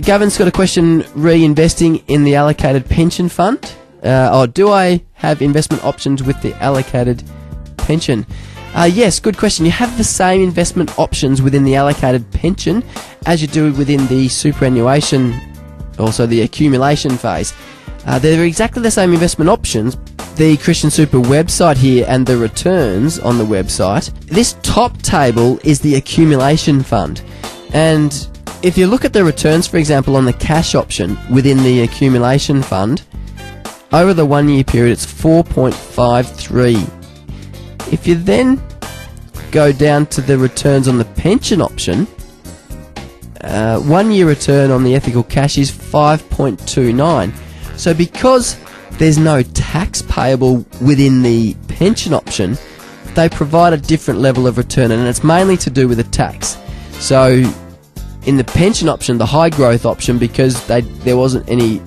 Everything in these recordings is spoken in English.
Gavin's got a question, reinvesting in the allocated pension fund. Do I have investment options with the allocated pension? Yes, good question. You have the same investment options within the allocated pension as you do within the superannuation, also the accumulation phase. They're exactly the same investment options. The Christian Super website here and the returns on the website. This top table is the accumulation fund. And if you look at the returns, for example, on the cash option within the accumulation fund, over the 1 year period it's 4.53. If you then go down to the returns on the pension option, 1 year return on the ethical cash is 5.29. So because there's no tax payable within the pension option, they provide a different level of return, and it's mainly to do with the tax. So in the pension option, the high growth option, because there wasn't any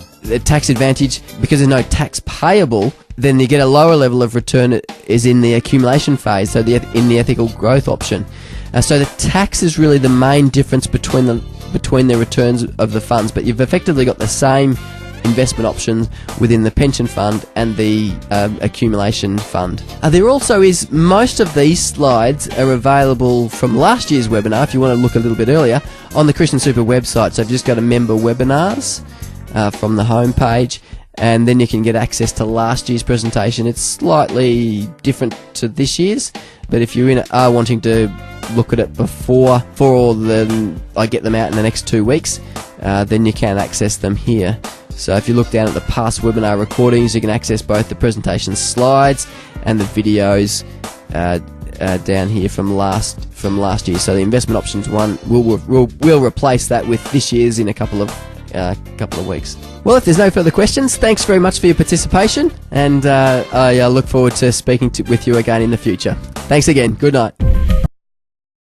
tax advantage, because there's no tax payable, then you get a lower level of return is in the accumulation phase, so in the ethical growth option. So the tax is really the main difference between the returns of the funds, but you've effectively got the same investment options within the pension fund and the accumulation fund. There also is, most of these slides are available from last year's webinar if you want to look a little bit earlier on the Christian Super website. So I've just got to member webinars from the home page, and then you can get access to last year's presentation. It's slightly different to this year's, but if you are wanting to look at it before I get them out in the next 2 weeks, then you can access them here. So if you look down at the past webinar recordings, you can access both the presentation slides and the videos down here from last year. So the investment options one will replace that with this year's in a couple of weeks. Well, if there's no further questions, thanks very much for your participation, and I look forward to speaking with you again in the future. Thanks again. Good night.